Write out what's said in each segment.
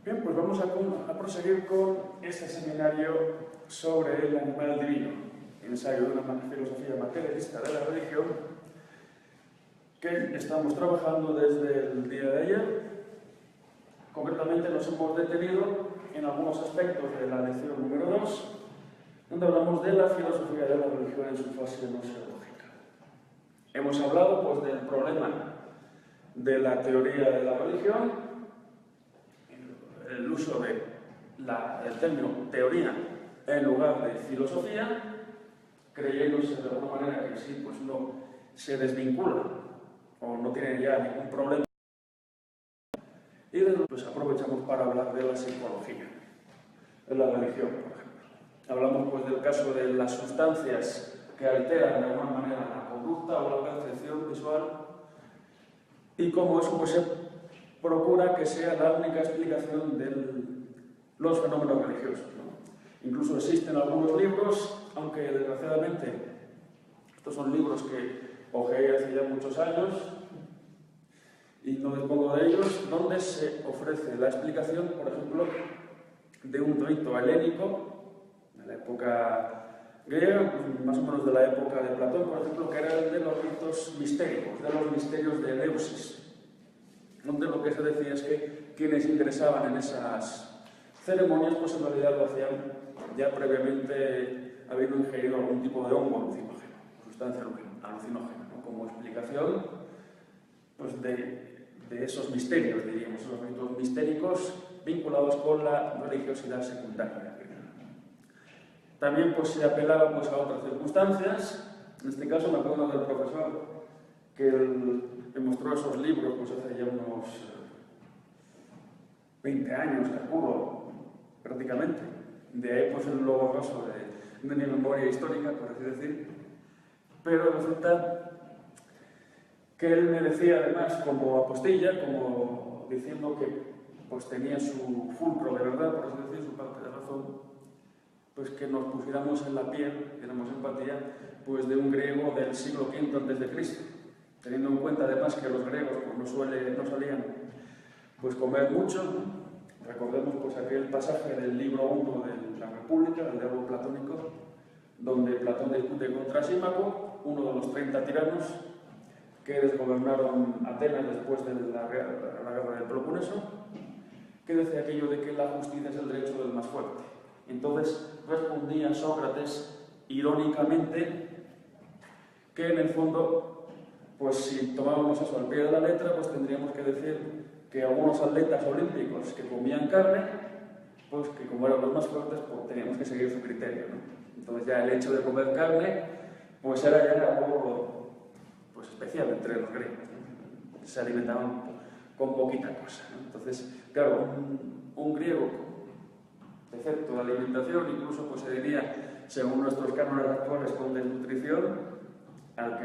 Bien, pues vamos a proseguir con este seminario sobre el animal divino, ensayo de una filosofía materialista de la religión, que estamos trabajando desde el día de ayer. Concretamente nos hemos detenido en algunos aspectos de la lección número 2, donde hablamos de la filosofía de la religión en su fase gnoseológica. Hemos hablado pues, del problema de la teoría de la religión, el uso del término teoría en lugar de filosofía, creyéndose de alguna manera que sí, pues no se desvincula o no tiene ya ningún problema. Y después pues aprovechamos para hablar de la psicología, de la religión, por ejemplo. Hablamos pues del caso de las sustancias que alteran de alguna manera la conducta o la percepción visual y cómo eso pues se procura que sea la única explicación de los fenómenos religiosos, ¿no? Incluso existen algunos libros, aunque desgraciadamente estos son libros que hojeé hace ya muchos años y no dispongo de ellos, donde se ofrece la explicación, por ejemplo, de un rito helénico de la época griega, pues más o menos de la época de Platón, por ejemplo, que era el de los ritos mistéricos, de los misterios de Eleusis, donde lo que se decía es que quienes ingresaban en esas ceremonias pues en realidad lo hacían ya previamente habiendo ingerido algún tipo de hongo alucinógeno, sustancia alucinógena, ¿no? Como explicación pues, de esos misterios, diríamos, esos ritos mistéricos vinculados con la religiosidad secundaria. También pues, se apelaba pues, a otras circunstancias. En este caso me acuerdo del profesor que me mostró esos libros pues, hace ya unos 20 años, calculo, prácticamente. De ahí pues el logo borroso de mi memoria histórica, por así decir. Pero resulta que él me decía además como apostilla, como diciendo que pues, tenía su fulcro de verdad, por así decir, su parte de razón, pues que nos pusiéramos en la piel, tenemos empatía, pues de un griego del siglo V a.C., teniendo en cuenta además que los griegos pues, no solían pues, comer mucho, ¿no? Recordemos pues, aquel pasaje del libro 1 de la República, del diálogo platónico, donde Platón discute contra Símaco, uno de los 30 tiranos que desgobernaron Atenas después de la guerra del Peloponeso, que decía aquello de que la justicia es el derecho del más fuerte. Entonces respondía Sócrates irónicamente que en el fondo, pues si tomábamos eso al pie de la letra, pues tendríamos que decir que algunos atletas olímpicos que comían carne, pues que como eran los más fuertes, pues teníamos que seguir su criterio, ¿no? Entonces ya el hecho de comer carne, pues era ya algo pues, especial entre los griegos, ¿no? Se alimentaban con poquita cosa, ¿no? Entonces, claro, un griego excepto la alimentación, incluso pues, se diría, según nuestros cánones actuales, con desnutrición, al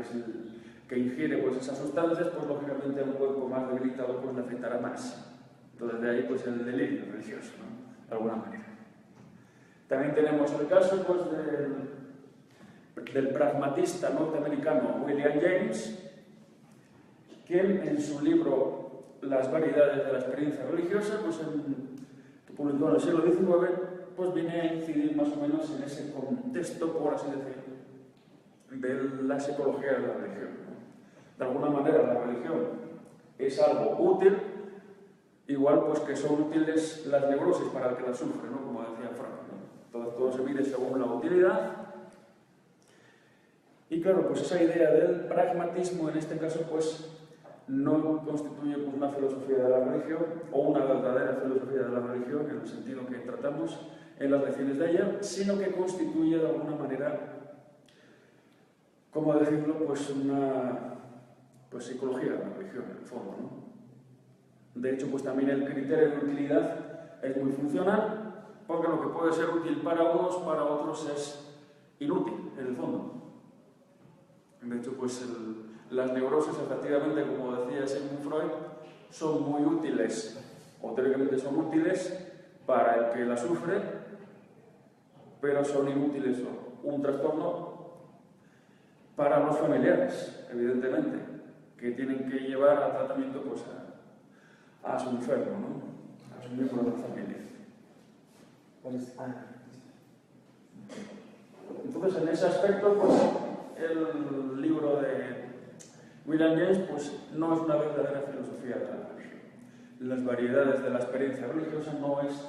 que ingiere pues, esas sustancias, pues lógicamente a un cuerpo más debilitado pues, le afectará más. Entonces de ahí pues, el delirio religioso, ¿no? De alguna manera. También tenemos el caso pues, del pragmatista norteamericano William James, quien en su libro Las variedades de la experiencia religiosa, pues, que publicó en el siglo XIX, pues viene a incidir más o menos en ese contexto, por así decirlo, de la psicología de la religión. De alguna manera la religión es algo útil, igual pues que son útiles las neurosis para el que las sufre, ¿no? Como decía Freud, ¿no? Todo se mide según la utilidad. Y claro, pues esa idea del pragmatismo en este caso pues no constituye pues, una filosofía de la religión o una verdadera filosofía de la religión en el sentido que tratamos en las lecciones de ella, sino que constituye de alguna manera, ¿cómo decirlo?, pues una psicología de la religión, en el fondo, ¿no? De hecho, pues también el criterio de utilidad es muy funcional, porque lo que puede ser útil para unos, para otros es inútil, en el fondo. De hecho, pues las neurosis, efectivamente, como decía Sigmund Freud, son muy útiles, o teóricamente son útiles para el que la sufre, pero son inútiles o un trastorno para los familiares, evidentemente, que tienen que llevar al tratamiento pues, a su enfermo, ¿no? a un miembro de la familia. Entonces, en ese aspecto, pues, el libro de William James pues, no es una verdadera filosofía de la religión. Las variedades de la experiencia religiosa no es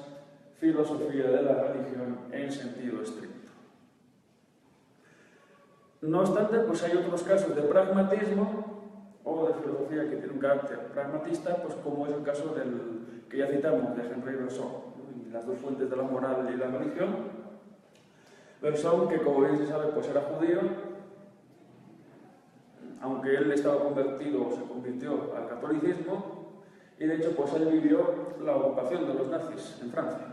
filosofía de la religión en sentido estricto. No obstante, pues hay otros casos de pragmatismo o de filosofía que tiene un carácter pragmatista, pues como es el caso del que ya citamos, de Henri Bergson, las dos fuentes de la moral y la religión. Bergson, que como bien se sabe, pues era judío, aunque él estaba convertido o se convirtió al catolicismo, y de hecho pues él vivió la ocupación de los nazis en Francia.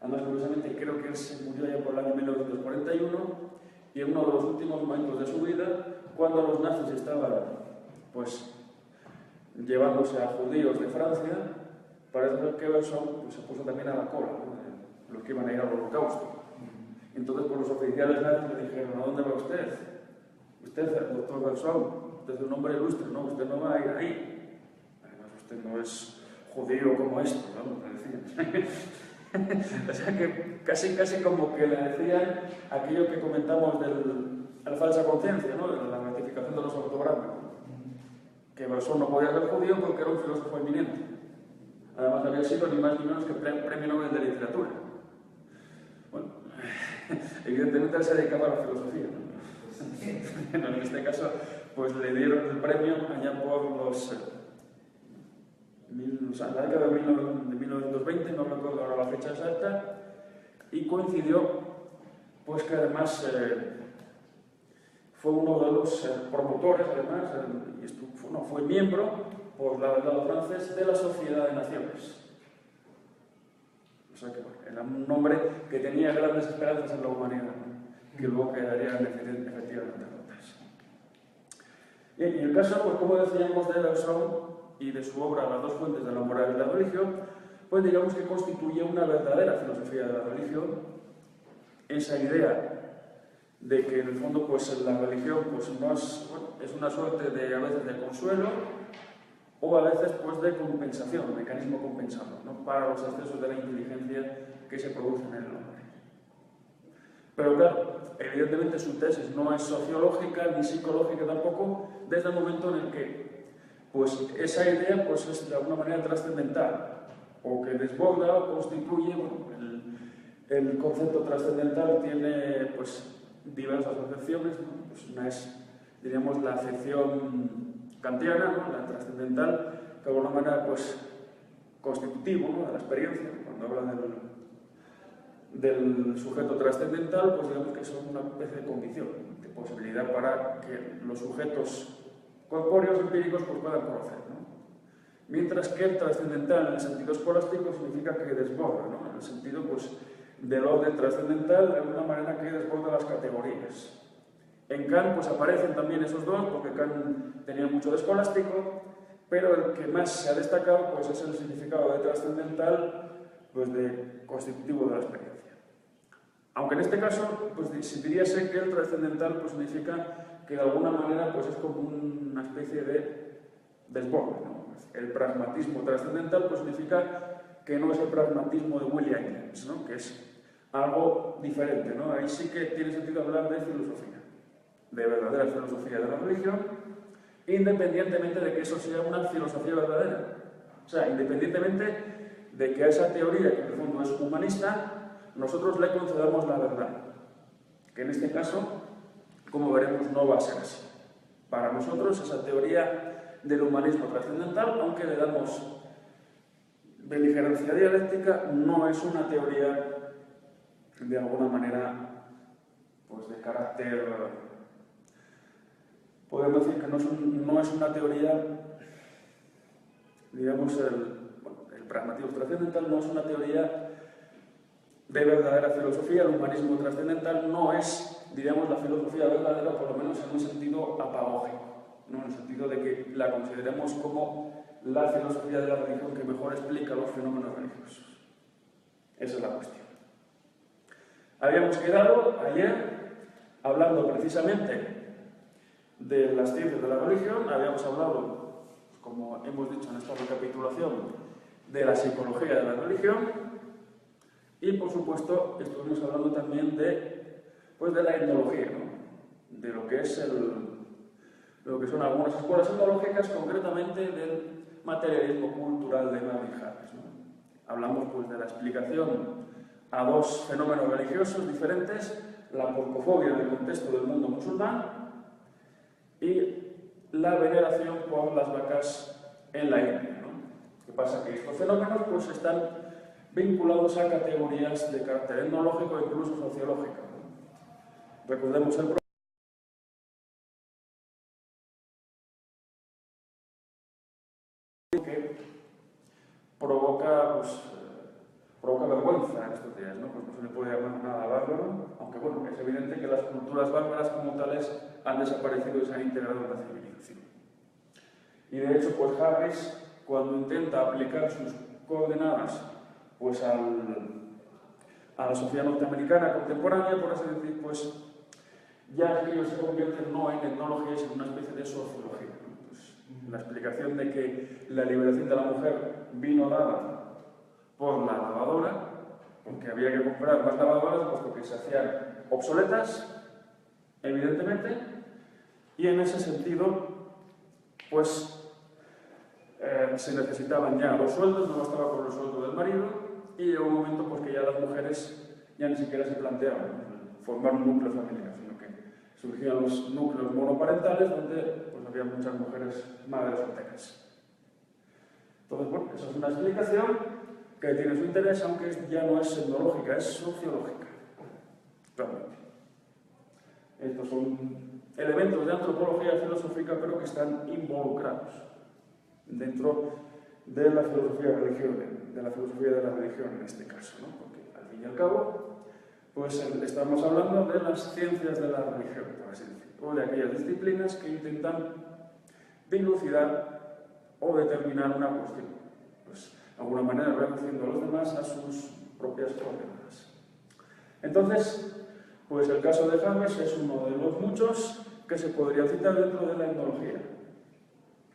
Además, curiosamente, creo que él se murió ya por el año 1941, y en uno de los últimos momentos de su vida, cuando los nazis estaban pues, llevándose a judíos de Francia, parece ser que Bergson pues, se puso también a la cola, ¿no? Los que iban a ir al holocausto. Entonces, pues, los oficiales nazis le dijeron: ¿a dónde va usted? Usted, el doctor Bergson, usted es un hombre ilustre, ¿no? Usted no va a ir ahí. Además, usted no es judío como esto, ¿no? Me decían. O sea que casi como que le decían aquello que comentamos de la falsa conciencia, ¿no? De la ratificación de los ortogramas. Que Bergson no podía ser judío porque era un filósofo eminente. Además había sido ni más ni menos que premio Nobel de Literatura. Bueno, evidentemente él se dedicaba a la filosofía, ¿no? En este caso, pues le dieron el premio allá por la década de 1920, no recuerdo ahora la fecha exacta, y coincidió, pues que además fue uno de los promotores, además, fue miembro, por el lado francés, de la Sociedad de Naciones. O sea que bueno, era un hombre que tenía grandes esperanzas en la humanidad, ¿no? Que luego quedarían efectivamente rotas. Y en el caso, pues como decíamos, de Bergson y de su obra Las dos fuentes de la moral y la religión, pues digamos que constituye una verdadera filosofía de la religión, esa idea de que en el fondo pues la religión pues no es, bueno, es una suerte de a veces de consuelo o a veces pues de compensación, un mecanismo compensador, ¿no? Para los excesos de la inteligencia que se producen en el hombre. Pero claro, evidentemente su tesis no es sociológica ni psicológica tampoco, desde el momento en el que pues esa idea pues, es de alguna manera trascendental, o que desborda o constituye, bueno, el concepto trascendental tiene pues, diversas acepciones, ¿no? Pues una es, diríamos, la acepción kantiana, ¿no? La trascendental, que de alguna manera pues, constitutivo, ¿no? De la experiencia, cuando habla del sujeto trascendental, pues digamos que son una especie de condición, de posibilidad para que los sujetos corpóreos empíricos pues puedan conocer, ¿no? Mientras que el trascendental en el sentido escolástico significa que desborda, ¿no? En el sentido pues, del orden trascendental, de alguna manera que desborda las categorías. En Kant pues, aparecen también esos dos, porque Kant tenía mucho de escolástico, pero el que más se ha destacado pues, es el significado de trascendental, pues, de constitutivo de la experiencia. Aunque en este caso pues, diríase que el trascendental pues, significa que de alguna manera pues, es como una especie de desborde, ¿no? El pragmatismo trascendental pues, significa que no es el pragmatismo de William James, ¿no? Que es algo diferente, ¿no? Ahí sí que tiene sentido hablar de filosofía, de verdadera filosofía de la religión, independientemente de que eso sea una filosofía verdadera. O sea, independientemente de que a esa teoría, que en el fondo es humanista, nosotros le concedamos la verdad, que en este caso, como veremos, no va a ser así. Para nosotros, esa teoría del humanismo trascendental, aunque le damos beligerancia dialéctica, no es una teoría de alguna manera pues, de carácter, podemos decir que no es una teoría, digamos, el pragmatismo trascendental no es una teoría de verdadera filosofía. El humanismo trascendental no es, diríamos, la filosofía verdadera, por lo menos en un sentido apagógico, ¿no? En el sentido de que la consideremos como la filosofía de la religión que mejor explica los fenómenos religiosos. Esa es la cuestión. Habíamos quedado ayer hablando precisamente de las ciencias de la religión, habíamos hablado, como hemos dicho en esta recapitulación, de la psicología de la religión y, por supuesto, estuvimos hablando también de, pues, de la etnología, ¿no? De lo que es lo que son algunas escuelas etnológicas, concretamente del materialismo cultural de Marvin Harris, ¿no? Hablamos, pues, de la explicación a dos fenómenos religiosos diferentes, la porcofobia en el contexto del mundo musulmán y la veneración por las vacas en la India, ¿no? Lo que pasa es que estos fenómenos, pues, están vinculados a categorías de carácter etnológico e incluso sociológico, ¿no? Recordemos el que provoca, pues, provoca vergüenza en estos días, ¿no? Pues no se le puede llamar nada bárbaro, aunque bueno, es evidente que las culturas bárbaras como tales han desaparecido y se han integrado en la civilización. Y de hecho, pues Harris, cuando intenta aplicar sus coordenadas pues a la sociedad norteamericana contemporánea, por así decir, pues ya aquello se convierte no en etnología, sino en una especie de sociología, ¿no? Pues, la explicación de que la liberación de la mujer vino dada por la lavadora, porque había que comprar más lavadoras, puesto que se hacían obsoletas, evidentemente, y en ese sentido, pues se necesitaban ya los sueldos, no bastaba con el sueldo del marido, y llegó un momento pues, que ya las mujeres ya ni siquiera se planteaban formar un núcleo familiar, sino que surgían los núcleos monoparentales donde pues, había muchas mujeres madres solteras. Entonces, bueno, esa es una explicación que tiene su interés, aunque ya no es etnológica, es sociológica. Realmente. Estos son elementos de antropología filosófica, pero que están involucrados dentro de la filosofía de la religión en este caso, ¿no? Porque al fin y al cabo, pues estamos hablando de las ciencias de la religión, por así decirlo, o de aquellas disciplinas que intentan dilucidar o determinar una cuestión, pues de alguna manera reduciendo a los demás a sus propias coordenadas. Entonces, pues el caso de Harris es uno de los muchos que se podría citar dentro de la etnología.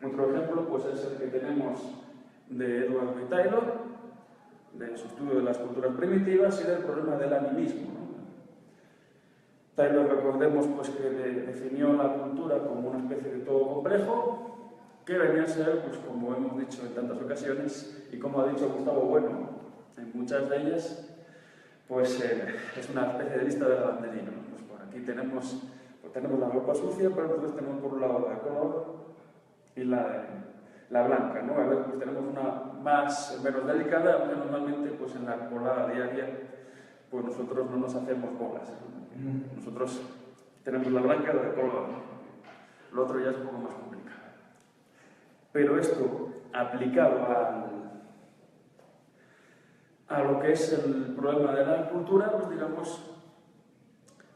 Otro ejemplo pues, es el que tenemos de Edward B. Taylor, de su estudio de las culturas primitivas y del problema del animismo, ¿no? Taylor, recordemos pues, que definió la cultura como una especie de todo complejo, que venía a ser, pues, como hemos dicho en tantas ocasiones, y como ha dicho Gustavo Bueno, en muchas de ellas, pues es una especie de lista de lavandería, ¿no? Pues por aquí tenemos la ropa sucia, pero entonces tenemos por un lado la de color y la blanca, ¿no? A ver, pues tenemos una menos delicada, aunque normalmente pues en la colada diaria pues nosotros no nos hacemos bolas, ¿no? Nosotros tenemos la blanca y la de color, ¿no? Lo otro ya es un poco más complicado. Pero esto, aplicado a lo que es el problema de la cultura, pues digamos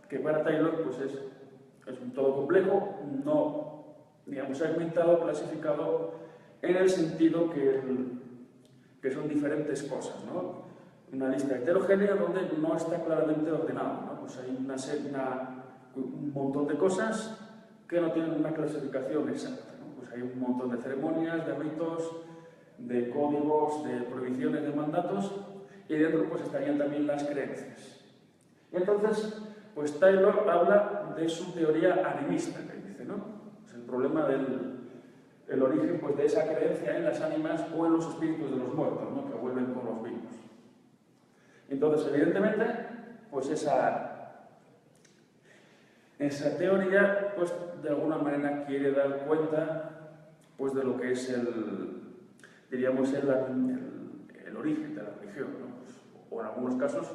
que para Taylor pues es un todo complejo, no, digamos, segmentado, clasificado en el sentido que son diferentes cosas, ¿no? Una lista heterogénea donde no está claramente ordenado, ¿no? Pues hay un montón de cosas que no tienen una clasificación exacta, ¿no? Pues hay un montón de ceremonias, de ritos, de códigos, de prohibiciones, de mandatos, y dentro pues estarían también las creencias. Y entonces, pues Taylor habla de su teoría animista, que dice, ¿no? Es el problema del origen pues, de esa creencia en las ánimas o en los espíritus de los muertos, ¿no? Que vuelven con los vivos. Entonces, evidentemente, pues esa teoría, pues de alguna manera quiere dar cuenta pues, de lo que es diríamos, el origen de la religión, ¿no? Pues, o en algunos casos,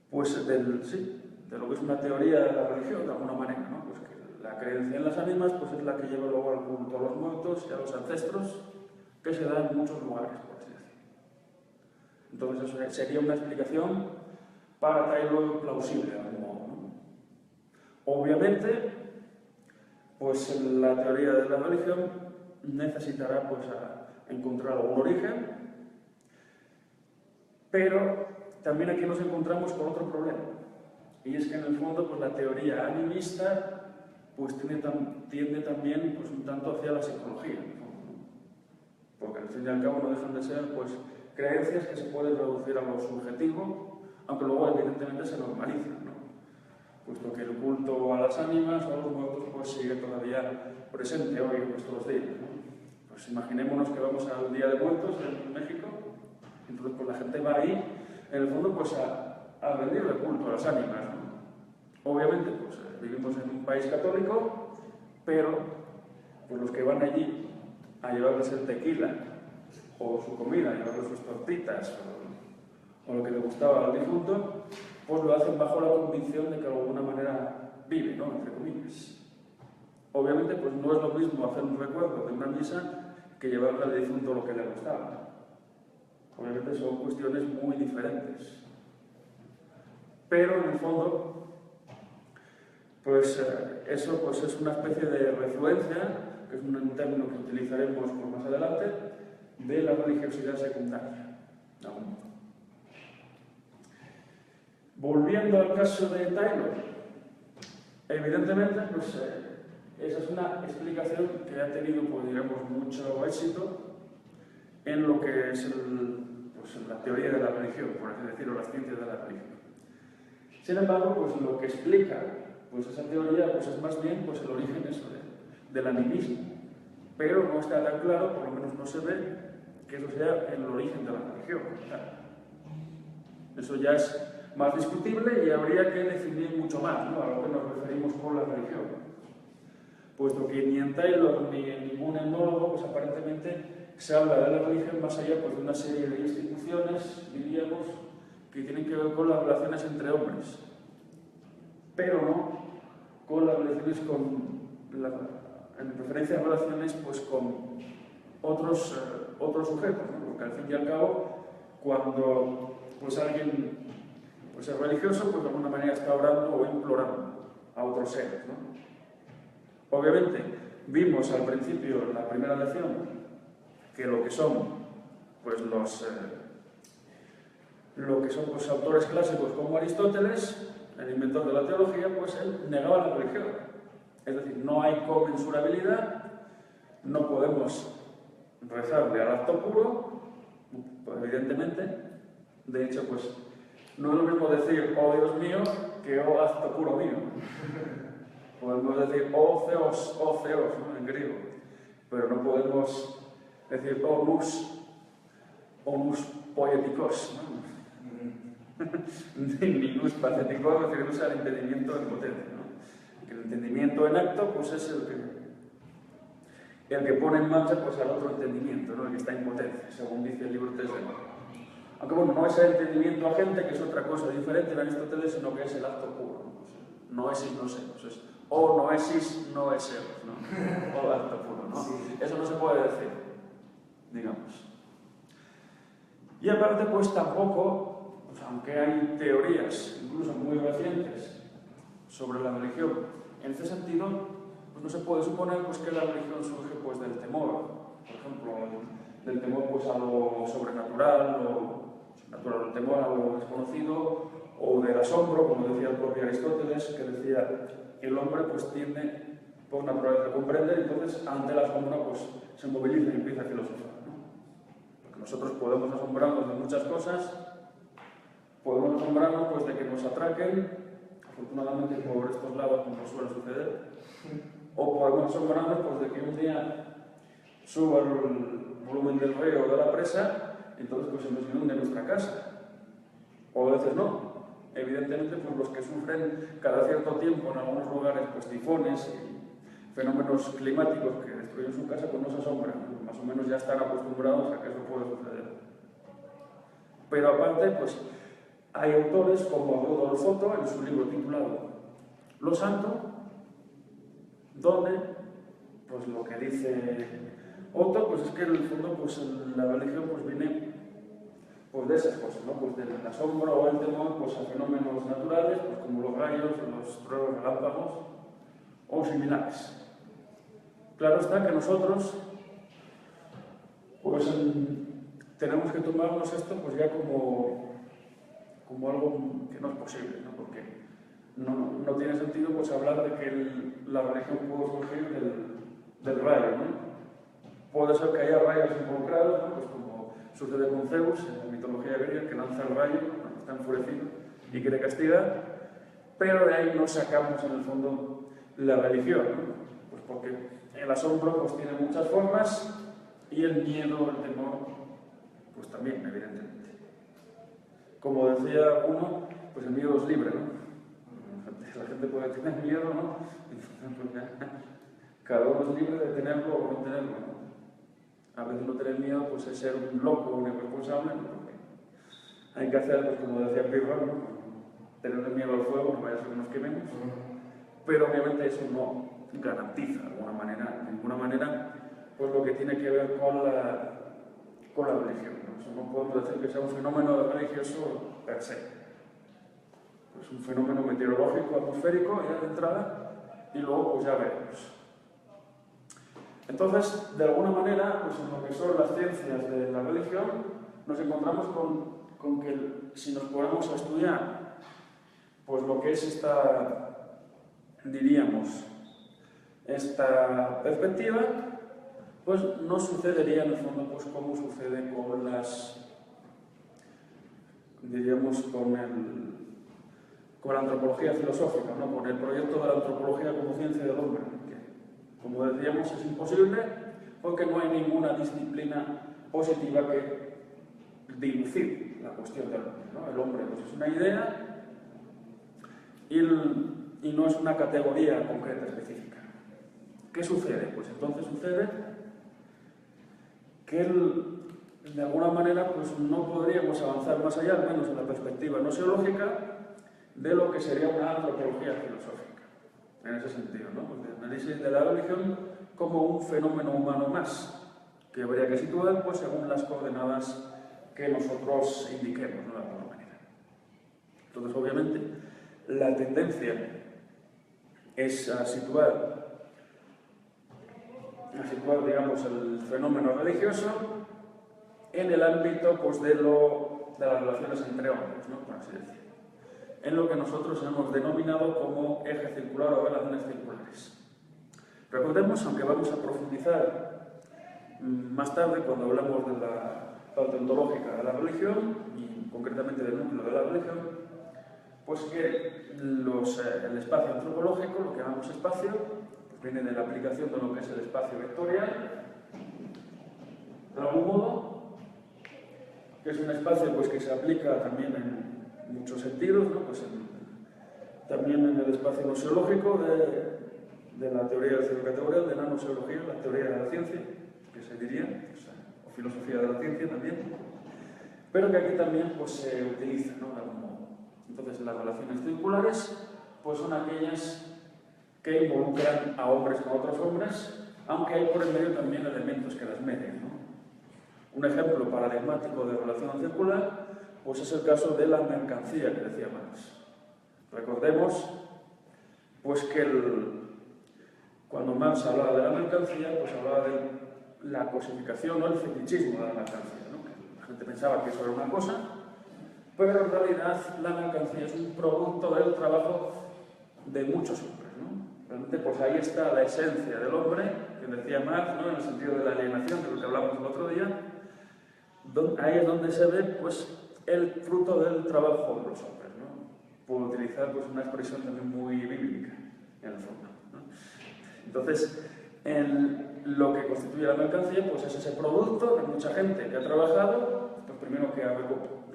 pues de lo que es una teoría de la religión, de alguna manera, ¿no? Pues que la creencia en las ánimas pues, es la que lleva luego al culto a los muertos y a los ancestros, que se da en muchos lugares, por así decirlo. Entonces, eso sería una explicación para Taylor plausible, de algún modo, ¿no? Obviamente, pues la teoría de la religión necesitará pues, encontrar algún origen, pero también aquí nos encontramos con otro problema, y es que en el fondo pues, la teoría animista pues, tiende también pues, un tanto hacia la psicología, ¿no? porque al fin y al cabo no dejan de ser pues, creencias que se pueden reducir a lo subjetivo, aunque luego evidentemente se normalizan, ¿no? Puesto que el culto a las ánimas o a los muertos pues, sigue todavía presente hoy en nuestros días, ¿no? Pues imaginémonos que vamos al Día de Muertos en México, entonces pues, la gente va ahí, en el fondo, pues, a rendirle culto a las ánimas, ¿no? Obviamente, pues, vivimos en un país católico, pero pues, los que van allí a llevarles el tequila o su comida, a llevarles sus tortitas o lo que le gustaba al difunto, pues lo hacen bajo la convicción de que de alguna manera vive, ¿no? Entre comillas. Obviamente, pues no es lo mismo hacer un recuerdo de una misa que llevarle al difunto lo que le gustaba. Obviamente son cuestiones muy diferentes. Pero en el fondo, pues eso pues, es una especie de refluencia, que es un término que utilizaremos por más adelante, de la religiosidad secundaria. ¿No? Volviendo al caso de Taylor, evidentemente, pues, esa es una explicación que ha tenido, pues, digamos, mucho éxito en lo que es pues, la teoría de la religión, por así decirlo, las ciencias de la religión. Sin embargo, pues, lo que explica pues, esa teoría pues, es más bien pues, el origen eso del animismo, pero no está tan claro, por lo menos no se ve, que eso sea el origen de la religión. Eso ya es más discutible y habría que definir mucho más, ¿no? A lo que nos referimos con la religión. Puesto que ni en Taylor ni en ningún etnólogo, pues aparentemente se habla de la religión más allá pues, de una serie de instituciones, diríamos, que tienen que ver con las relaciones entre hombres, pero no con las relaciones en referencia a relaciones pues, con otros sujetos, ¿no? Porque al fin y al cabo, cuando pues, alguien pues, es religioso, pues de alguna manera está orando o implorando a otros seres, ¿no? Obviamente, vimos al principio, en la primera lección, que lo que son pues, los autores clásicos como Aristóteles, el inventor de la teología, pues él negaba la religión. Es decir, no hay comensurabilidad, no podemos rezarle al acto puro, pues, evidentemente. De hecho, pues no es lo mismo decir, oh Dios mío, que oh acto puro mío. Podemos decir, oh Theos, ¿no? En griego, pero no podemos decir, oh nous poieticos, ¿no? Ni nous patheticos, refiriéndose al entendimiento en potencia, ¿no? Que el entendimiento en acto pues, es el que pone en marcha pues, al otro entendimiento, ¿no? El que está en potencia, según dice el libro Teseo. Aunque bueno, no es el entendimiento agente, que es otra cosa diferente en Aristóteles, sino que es el acto puro. Noesis no seos, es o noesis no es seos, ¿no? O acto puro, ¿no? Sí. Eso no se puede decir, digamos. Y aparte, pues tampoco, pues, aunque hay teorías, incluso muy recientes, sobre la religión, en ese sentido, pues no se puede suponer pues, que la religión surge pues, del temor, por ejemplo, del temor pues, a lo sobrenatural, el temor a lo desconocido, o del asombro, como decía el propio Aristóteles, que decía que el hombre pues, tiende por naturaleza a comprender, y entonces ante el asombro pues, se moviliza y empieza a filosofar, ¿no? Porque nosotros podemos asombrarnos de muchas cosas, podemos asombrarnos pues, de que nos atraquen, afortunadamente por estos lados como suele suceder, o podemos asombrarnos pues, de que un día suba el volumen del río o de la presa, entonces pues, se nos inunde nuestra casa. O a veces no. Evidentemente, pues, los que sufren cada cierto tiempo en algunos lugares pues, tifones y fenómenos climáticos que destruyen su casa, pues no se asombran. Más o menos ya están acostumbrados a que eso pueda suceder. Pero aparte, pues, hay autores como Rudolf Otto en su libro titulado Lo Santo, donde pues, lo que dice Otto pues, es que en el fondo pues, la religión pues, viene pues, de esas cosas, ¿no? Pues, del asombro o el temor pues, a fenómenos naturales, pues, como los rayos, los truenos, relámpagos o similares. Claro está que nosotros pues, tenemos que tomarnos esto pues, ya como algo que no es posible, ¿no? Porque no tiene sentido pues, hablar de que la religión pudo surgir del rayo, ¿no? puede ser que haya rayos involucrados, ¿no? Pues como sucede con Zeus en la mitología griega, que lanza el rayo cuando está enfurecido y quiere castigar, pero de ahí no sacamos en el fondo la religión, ¿no? Pues porque el asombro pues tiene muchas formas y el miedo, el temor, pues también, evidentemente. Como decía uno, pues el miedo es libre, ¿no? La gente puede tener miedo, ¿no? Cada uno es libre de tenerlo o no tenerlo, ¿no? A veces no tener miedo pues es ser un loco, un irresponsable, ¿no? Porque hay que hacer, pues, como decía Pirro, ¿no? Tener miedo al fuego, no vaya a ser que nos quememos, pero obviamente eso no garantiza de ninguna manera, pues lo que tiene que ver con la religión, ¿no? Eso no podemos decir que sea un fenómeno religioso per se. Pues un fenómeno meteorológico, atmosférico, ya de entrada, y luego pues ya veremos. Entonces, de alguna manera, pues en lo que son las ciencias de la religión, nos encontramos con que si nos ponemos a estudiar pues lo que es esta, diríamos, esta perspectiva, pues no sucedería en el fondo pues como sucede con las, diríamos, con la antropología filosófica, ¿no? Con el proyecto de la antropología como ciencia del hombre, que, como decíamos, es imposible porque no hay ninguna disciplina positiva que dilucir la cuestión del hombre, ¿no? El hombre pues, es una idea y no es una categoría concreta, específica. ¿Qué sucede? Pues entonces sucede que de alguna manera pues no podríamos avanzar más allá, al menos en la perspectiva gnoseológica, de lo que sería una antropología filosófica, en ese sentido, ¿no? Pues el análisis de la religión como un fenómeno humano más, que habría que situar pues, según las coordenadas que nosotros indiquemos, ¿no? De alguna manera. Entonces, obviamente, la tendencia es a situar digamos, el fenómeno religioso en el ámbito pues, de las relaciones entre hombres, ¿no? Por así decirlo. En lo que nosotros hemos denominado como eje circular o relaciones circulares. Recordemos, aunque vamos a profundizar más tarde cuando hablamos de la parte ontológica de la religión y concretamente del núcleo de la religión, pues que el espacio antropológico, lo que llamamos espacio, pues viene de la aplicación de lo que es el espacio vectorial, de algún modo, que es un espacio pues, que se aplica también en muchos sentidos, ¿no? Pues también en el espacio noseológico de la teoría de la categoría, de la noseología, la teoría de la ciencia, que se diría, o filosofía de la ciencia también, pero que aquí también pues, se utiliza, ¿no? De algún modo. Entonces, las relaciones circulares pues, son aquellas que involucran a hombres con otros hombres, aunque hay por el medio también elementos que las median, ¿no? Un ejemplo paradigmático de relación circular pues, es el caso de la mercancía que decía Marx. Recordemos pues, que cuando Marx hablaba de la mercancía, pues hablaba de la cosificación o el fetichismo de la mercancía, ¿no? Que la gente pensaba que eso era una cosa, pero en realidad la mercancía es un producto del trabajo de muchos hombres, ¿no? Realmente pues ahí está la esencia del hombre, que decía Marx, ¿no? En el sentido de la alienación, de lo que hablamos el otro día. Ahí es donde se ve pues, el fruto del trabajo de los hombres, ¿no? Puedo utilizar pues, una expresión también muy bíblica, en el fondo, ¿no? Entonces, lo que constituye la mercancía pues, es ese producto de mucha gente que ha trabajado, pues, primero que ha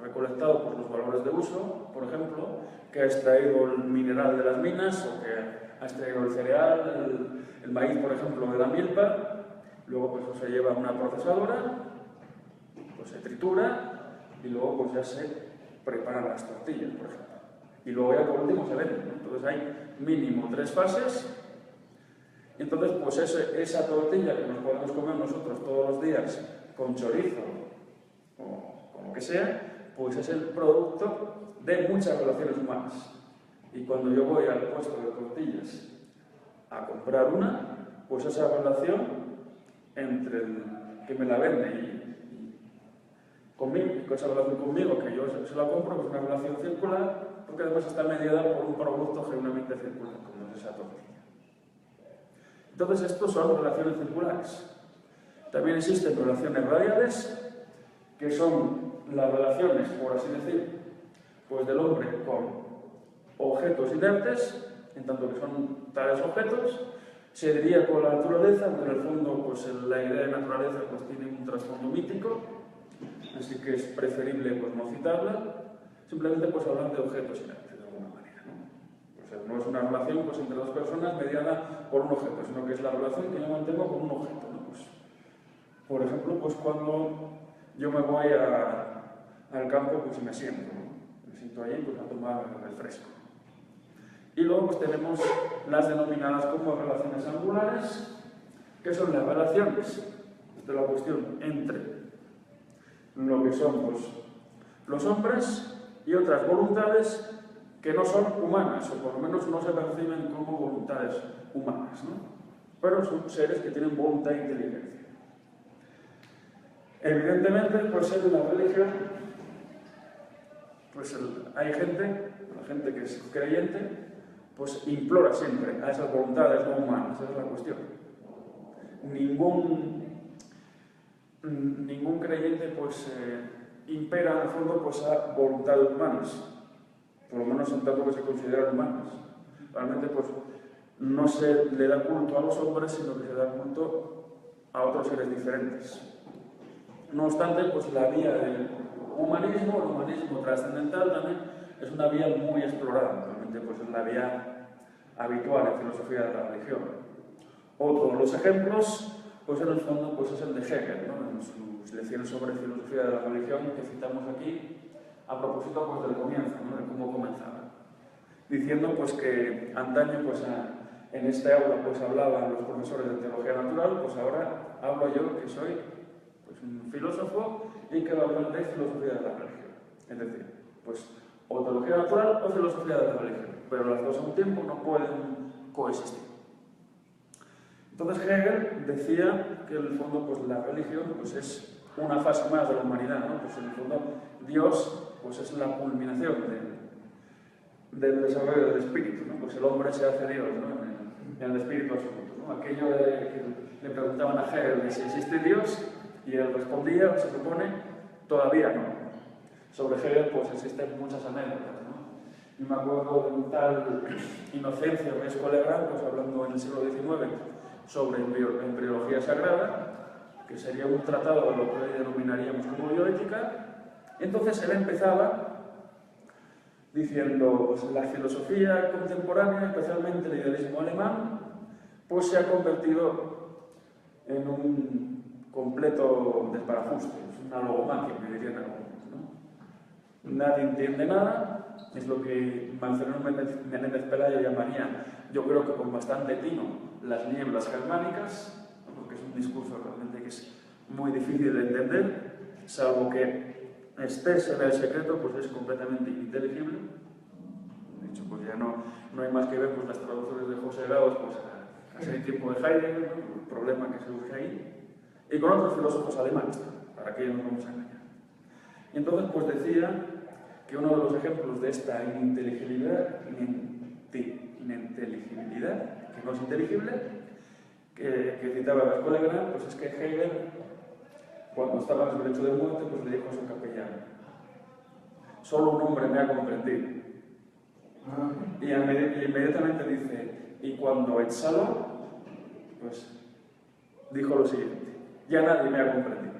recolectado por los valores de uso, por ejemplo, que ha extraído el mineral de las minas o que ha extraído el cereal, el maíz, por ejemplo, de la milpa, luego pues, eso se lleva a una procesadora, pues se tritura y luego pues, ya se preparan las tortillas, por ejemplo. Y luego ya por último se vende, ¿no? Entonces hay mínimo 3 fases. Y entonces, pues esa tortilla que nos podemos comer nosotros todos los días con chorizo o con lo que sea, pues es el producto de muchas relaciones humanas. Y cuando yo voy al puesto de tortillas a comprar una, pues esa relación entre el que me la vende y conmigo, esa relación conmigo, que yo se la compro, pues es una relación circular, porque además está mediada por un producto genuinamente circular, como es esa tortilla. Entonces, estos son relaciones circulares. También existen relaciones radiales, que son las relaciones, por así decir, pues del hombre con objetos inertes, en tanto que son tales objetos. Se diría con la naturaleza, aunque en el fondo pues, la idea de naturaleza pues, tiene un trasfondo mítico, así que es preferible pues, no citarla, simplemente pues, hablar de objetos inertes de alguna manera. ¿No? O sea, no es una relación pues, entre dos personas mediada por un objeto, sino que es la relación que yo mantengo con un objeto. ¿No? Pues, por ejemplo, pues, cuando yo me voy al campo pues, y me siento, ¿no? Me siento allí pues, a tomar el fresco. Y luego pues, tenemos las denominadas como relaciones angulares, que son las relaciones de la cuestión entre lo que son pues, los hombres y otras voluntades que no son humanas, o por lo menos no se perciben como voluntades humanas, ¿no? Pero son seres que tienen voluntad e inteligencia. Evidentemente, por ser una religión, pues hay gente, la gente que es creyente, pues implora siempre a esas voluntades no humanas, esa es la cuestión. Ningún creyente pues impera en el fondo pues, a voluntades humanas, por lo menos en tanto que se consideran humanas. Realmente pues no se le da culto a los hombres, sino que se da culto a otros seres diferentes. No obstante, pues la vía del humanismo, el humanismo trascendental también, es una vía muy explorada, realmente pues es la vía habitual en filosofía de la religión. Otro de los ejemplos, pues en el fondo, pues es el de Hegel, ¿no? En sus lecciones sobre filosofía de la religión que citamos aquí a propósito pues, del comienzo, ¿no? De cómo comenzaba. Diciendo pues que antaño pues, en este aula pues, hablaban los profesores de teología natural, pues ahora hablo yo que soy pues, un filósofo y que va a hablar de filosofía de la religión. Es decir, pues o teología natural o filosofía de la religión, pero las dos a un tiempo no pueden coexistir. Entonces Hegel decía que en el fondo pues, la religión pues, es una fase más de la humanidad, ¿no? Pues en el fondo Dios pues, es la culminación del desarrollo del espíritu, ¿no? Pues el hombre se hace Dios, ¿no? En el espíritu absoluto, ¿no? Aquello que le preguntaban a Hegel de si existe Dios y él respondía, se supone, todavía no. Sobre Hegel pues existen muchas anécdotas, ¿no? Y me acuerdo de un tal Inocencio Resco Legrand, pues hablando en el siglo XIX sobre embriología sagrada, que sería un tratado de lo que hoy denominaríamos como bioética. Entonces él empezaba diciendo, pues la filosofía contemporánea, especialmente el idealismo alemán, pues se ha convertido en un completo desbarajuste, es una logomaquia, me dirían algunos, ¿no? Nadie entiende nada, es lo que Marcelino Menéndez Pelayo llamaría, yo creo que con bastante tino, las nieblas germánicas, porque es un discurso realmente que es muy difícil de entender, salvo que estés en el secreto, pues es completamente ininteligible. De hecho, pues ya no hay más que ver pues, las traducciones de José Gaos pues, a ese tiempo de Heidegger, ¿no? El problema que se surge ahí, y con otros filósofos alemanes, para que nos vamos a engañar. Y entonces, pues decía que uno de los ejemplos de esta ininteligibilidad, que no es inteligible, que citaba la escuela Legrand, pues es que Hegel, cuando estaba en su lecho de muerte, pues le dijo a su capellán: solo un hombre me ha comprendido. Y inmediatamente dice, y cuando exhaló, pues dijo lo siguiente: ya nadie me ha comprendido.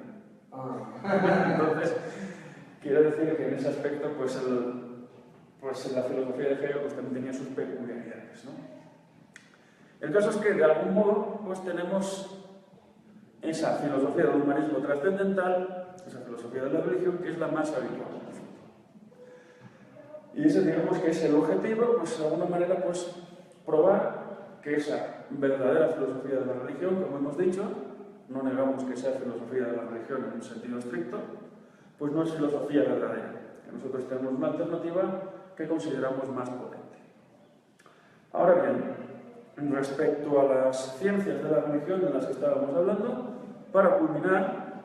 Entonces, quiero decir que en ese aspecto, pues la filosofía de Hegel pues, también tenía sus peculiaridades, ¿no? El caso es que, de algún modo, pues tenemos esa filosofía del humanismo trascendental, esa filosofía de la religión, que es la más habitual. Y ese, digamos que es el objetivo, pues de alguna manera, pues probar que esa verdadera filosofía de la religión, como hemos dicho, no negamos que sea filosofía de la religión en un sentido estricto, pues no es filosofía verdadera, que nosotros tenemos una alternativa que consideramos más potente. Ahora bien, respecto a las ciencias de la religión de las que estábamos hablando, para culminar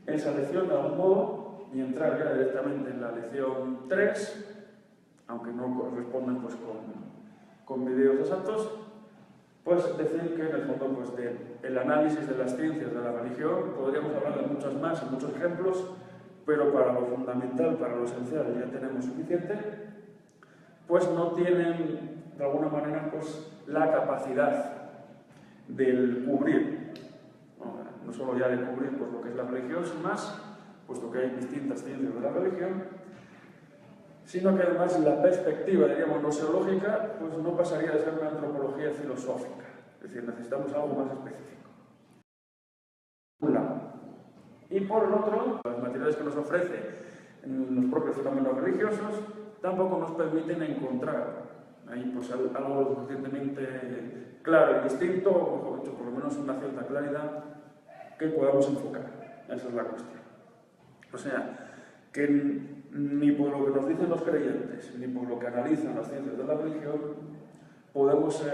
esa lección de algún modo y entrar ya directamente en la lección 3, aunque no corresponden pues, con videos exactos, pues decir que en el fondo pues, del análisis de las ciencias de la religión podríamos hablar de muchas más y muchos ejemplos, pero para lo fundamental, para lo esencial, ya tenemos suficiente, pues no tienen de alguna manera pues, la capacidad de cubrir, no solo ya de cubrir pues, lo que es la religión, sin más, puesto que hay distintas ciencias de la religión, sino que además la perspectiva, diríamos, noseológica, pues no pasaría de ser una antropología filosófica, es decir, necesitamos algo más específico. Por un lado. Y por el otro, los materiales que nos ofrece los propios fenómenos religiosos tampoco nos permiten encontrar ahí pues, algo lo suficientemente claro y distinto, o mejor dicho, por lo menos una cierta claridad que podamos enfocar. Esa es la cuestión. O sea, que ni por lo que nos dicen los creyentes, ni por lo que analizan las ciencias de la religión, podemos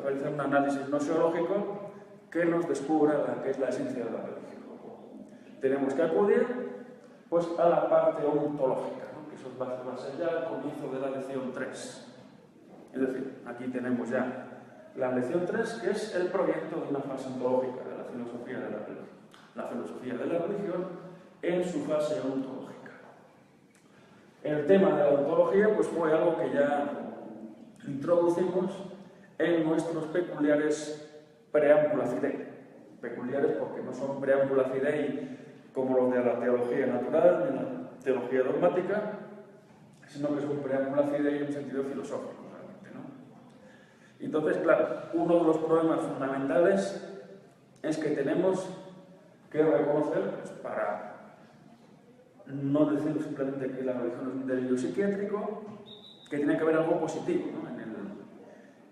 realizar un análisis noseológico que nos descubra la que es la esencia de la religión. Tenemos que acudir pues, a la parte ontológica, ¿no? Que eso va a ser ya el comienzo de la lección 3. Es decir, aquí tenemos ya la lección 3, que es el proyecto de una fase ontológica de la filosofía de la religión. La filosofía de la religión en su fase ontológica. El tema de la ontología pues, fue algo que ya introducimos en nuestros peculiares preámbula fidei. Peculiares porque no son preámbula fidei como los de la teología natural ni la teología dogmática, sino que son preámbula fidei en un sentido filosófico, realmente, ¿no? Entonces, claro, uno de los problemas fundamentales es que tenemos que reconocer, pues, para no decir simplemente que la religión es un delirio psiquiátrico, que tiene que haber algo positivo, ¿no?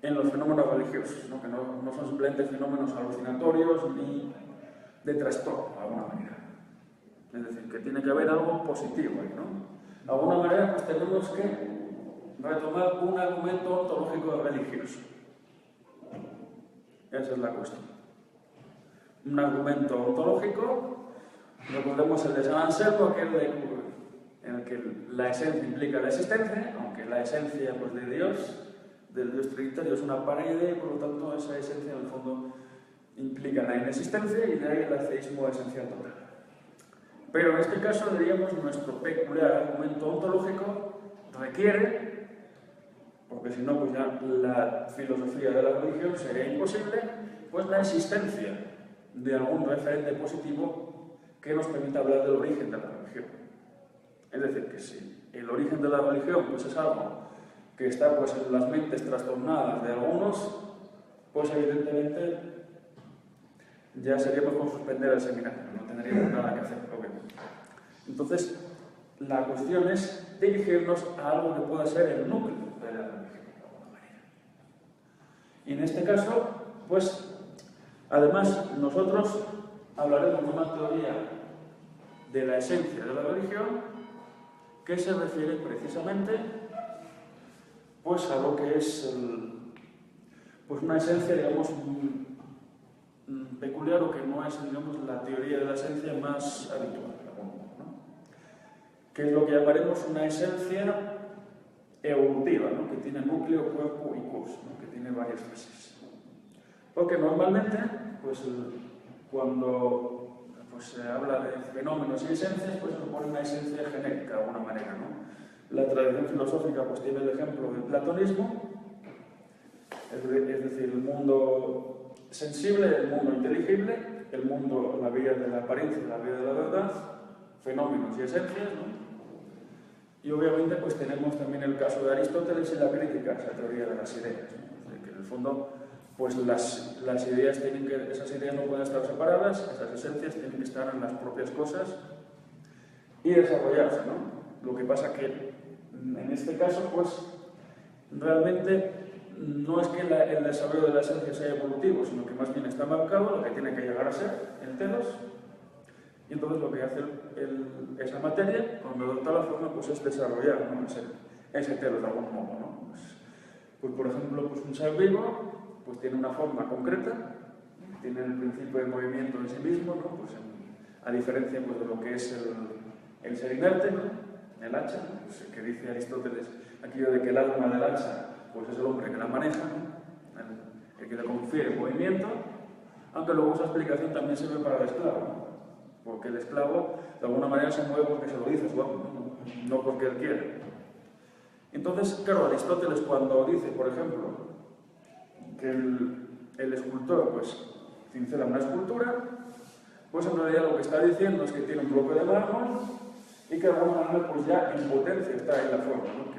en los fenómenos religiosos, ¿no? Que no son simplemente fenómenos alucinatorios ni de trastorno, de alguna manera. Es decir, que tiene que haber algo positivo ahí, ¿no? De alguna manera, pues tenemos que retomar un argumento ontológico religioso. Esa es la cuestión. Un argumento ontológico. Recordemos el de San Anselmo, aquel en el que la esencia implica la existencia, aunque la esencia pues, de Dios, del Dios trinitario, es una pareide, y por lo tanto esa esencia en el fondo implica la inexistencia y de ahí el ateísmo esencial total. Pero en este caso, diríamos, nuestro peculiar argumento ontológico requiere, porque si no, pues ya la filosofía de la religión sería imposible, pues la existencia de algún referente positivo que nos permita hablar del origen de la religión. Es decir, que si el origen de la religión pues es algo que está pues, en las mentes trastornadas de algunos, pues evidentemente ya seríamos con suspender el seminario, no tendríamos nada que hacer, obviamente. Entonces, la cuestión es dirigirnos a algo que pueda ser el núcleo de la religión, de alguna manera. Y en este caso, pues, además, nosotros hablaremos de una teoría de la esencia de la religión que se refiere precisamente pues, a lo que es pues una esencia, digamos, peculiar o que no es, digamos, la teoría de la esencia más habitual, ¿no? Que es lo que llamaremos una esencia evolutiva, ¿no? Que tiene núcleo, cuerpo y curso, ¿no? Que tiene varias fases. Porque normalmente, pues, cuando pues, se habla de fenómenos y esencias, pues se propone una esencia genérica de alguna manera, ¿no? La tradición filosófica pues, tiene el ejemplo del platonismo, es decir, el mundo sensible, el mundo inteligible, el mundo, la vía de la apariencia, la vía de la verdad, fenómenos y esencias, ¿no? Y obviamente pues, tenemos también el caso de Aristóteles y la crítica a esa teoría de las ideas, ¿no? Es decir, que en el fondo pues las ideas esas ideas no pueden estar separadas, esas esencias tienen que estar en las propias cosas y desarrollarse, ¿no? Lo que pasa que en este caso, pues, realmente no es que el desarrollo de la esencia sea evolutivo, sino que más bien está marcado lo que tiene que llegar a ser el telos. Y entonces lo que hace esa materia, cuando adopta la forma, pues es desarrollar, ¿no? ese telos de algún modo, ¿no? Pues por ejemplo, pues un ser vivo pues tiene una forma concreta, tiene el principio de movimiento en sí mismo, ¿no? Pues a diferencia pues, de lo que es el ser inerte, ¿no? El hacha, pues, que dice Aristóteles aquello de que el alma del hacha pues es el hombre que la maneja, ¿no? el que le confiere movimiento, aunque luego esa explicación también sirve para el esclavo, ¿no? Porque el esclavo de alguna manera se mueve porque se lo dice su amo, no porque él quiere. Entonces, claro, Aristóteles cuando dice, por ejemplo, que el escultor pues cincela una escultura, pues en realidad lo que está diciendo es que tiene un bloque de mármol y que de alguna manera pues ya en potencia está ahí la forma, ¿no?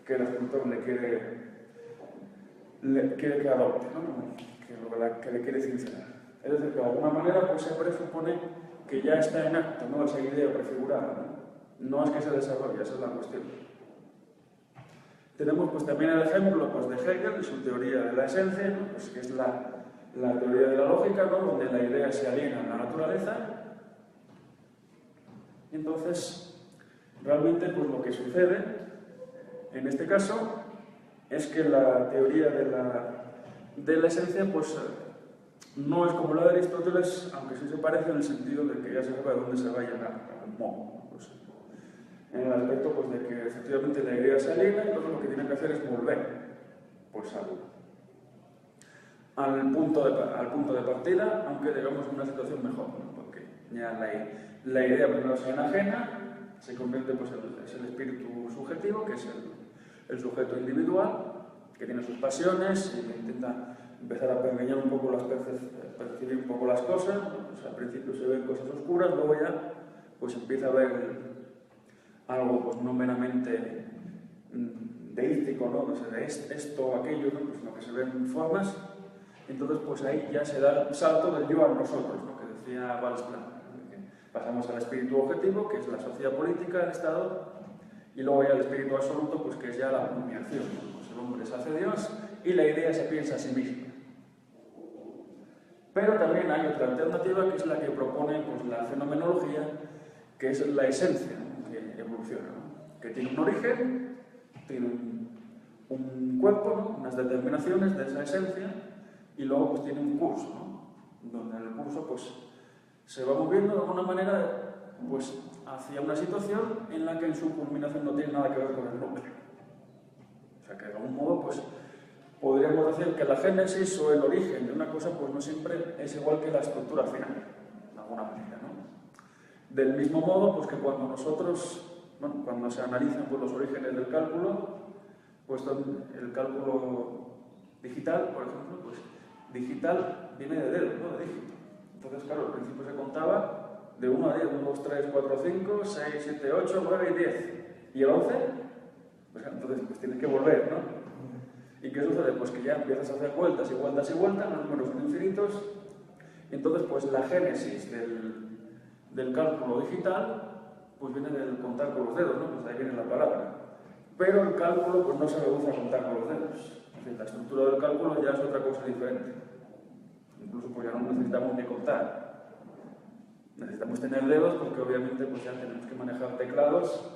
que el escultor le quiere que adopte, ¿no? que le quiere cincelar. Es decir, que de alguna manera pues se presupone que ya está en acto, ¿no? Esa idea prefigurada, no es que se desarrolle, esa es la cuestión. Tenemos pues también el ejemplo pues, de Hegel y su teoría de la esencia, ¿no? Pues, que es la teoría de la lógica, ¿no? Donde la idea se aliena a la naturaleza. Y entonces, realmente pues, lo que sucede en este caso es que la teoría de la esencia pues, no es como la de Aristóteles, aunque sí se parece en el sentido de que ya se sabe a dónde se va a llegar, a un modo. Pues, en el aspecto pues, de que efectivamente la idea se aliena y entonces lo que tiene que hacer es volver pues, al punto de partida, aunque digamos en una situación mejor, ¿no? Porque ya la idea primero se enajena, se convierte pues, es el espíritu subjetivo, que es el sujeto individual, que tiene sus pasiones y intenta empezar a pergeñar un poco percibir un poco las cosas, ¿no? Pues, al principio se ven cosas oscuras, luego ya pues empieza a ver algo pues, no meramente deístico, ¿no? O sea, de esto o aquello, ¿no? Pues lo que se ven formas, entonces pues ahí ya se da el salto del yo a nosotros, ¿no? Que decía Wallsplan, ¿no? Pasamos al espíritu objetivo, que es la sociedad política, el Estado, y luego ya el espíritu absoluto, pues que es ya la culminación, ¿no? Pues el hombre se hace Dios y la idea se piensa a sí misma. Pero también hay otra alternativa que es la que propone pues, la fenomenología, que es la esencia, ¿no? Que evoluciona, ¿no? Que tiene un origen, tiene un cuerpo, ¿no? Unas determinaciones de esa esencia y luego pues, tiene un curso, ¿no? Donde en el curso pues, se va moviendo de alguna manera pues, hacia una situación en la que en su culminación no tiene nada que ver con el núcleo. O sea que de algún modo pues, podríamos decir que la génesis o el origen de una cosa pues, no siempre es igual que la estructura final, de alguna manera, ¿no? Del mismo modo pues, que cuando nosotros, bueno, cuando se analizan pues, los orígenes del cálculo, pues el cálculo digital, por ejemplo, pues digital viene de dedo, ¿no? De dígito. Entonces, claro, al principio se contaba de 1 a 10, 1, 2, 3, 4, 5, 6, 7, 8, 9 y 10. ¿Y el 11? Pues entonces pues tienes que volver, ¿no? ¿Y qué sucede? Pues que ya empiezas a hacer vueltas y vueltas y vueltas, los números son infinitos, y entonces pues la génesis del cálculo digital pues viene del contar con los dedos, ¿no? Pues ahí viene la palabra. Pero el cálculo pues no se reduce a contar con los dedos. Es decir, la estructura del cálculo ya es otra cosa diferente. Incluso pues ya no necesitamos ni contar. Necesitamos tener dedos porque obviamente pues ya tenemos que manejar teclados,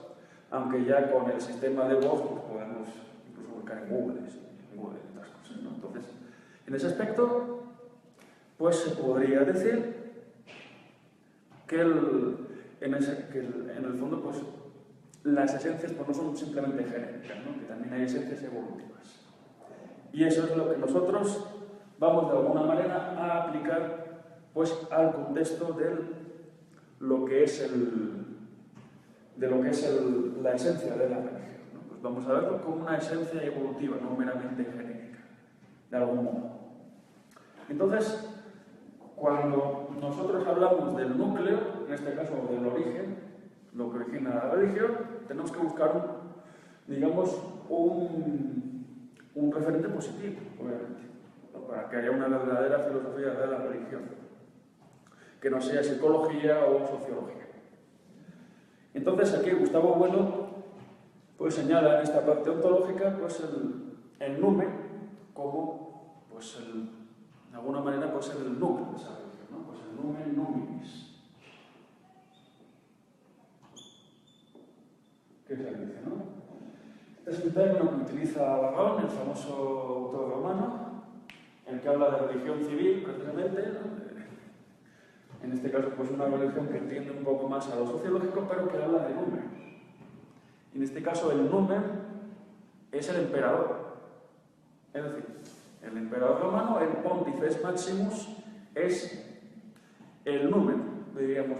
aunque ya con el sistema de voz pues, podemos incluso buscar en Google y otras cosas, ¿no? Entonces, en ese aspecto, pues se podría decir que en el fondo pues las esencias pues, no son simplemente genéricas, ¿no? Que también hay esencias evolutivas. Y eso es lo que nosotros vamos de alguna manera a aplicar pues, al contexto de lo que es la esencia de la religión, ¿no? Pues vamos a verlo como una esencia evolutiva, no meramente genérica, de algún modo. Entonces, cuando nosotros hablamos del núcleo, en este caso del origen, lo que origina la religión, tenemos que buscar, digamos, un referente positivo, obviamente, ¿no? Para que haya una verdadera filosofía de la religión, que no sea psicología o sociología. Entonces aquí Gustavo Bueno pues, señala en esta parte ontológica pues, el numen como, pues, de alguna manera, pues, el núcleo de esa religión, ¿no? Pues el numen numinis. ¿Qué se dice, no? Es un término que utiliza Varrón, el famoso autor romano, en el que habla de religión civil, precisamente, ¿no? En este caso, pues una religión que tiende un poco más a lo sociológico, pero que habla de numen. En este caso, el numen es el emperador. Es decir, el emperador romano, el Pontifex Maximus es el número, diríamos,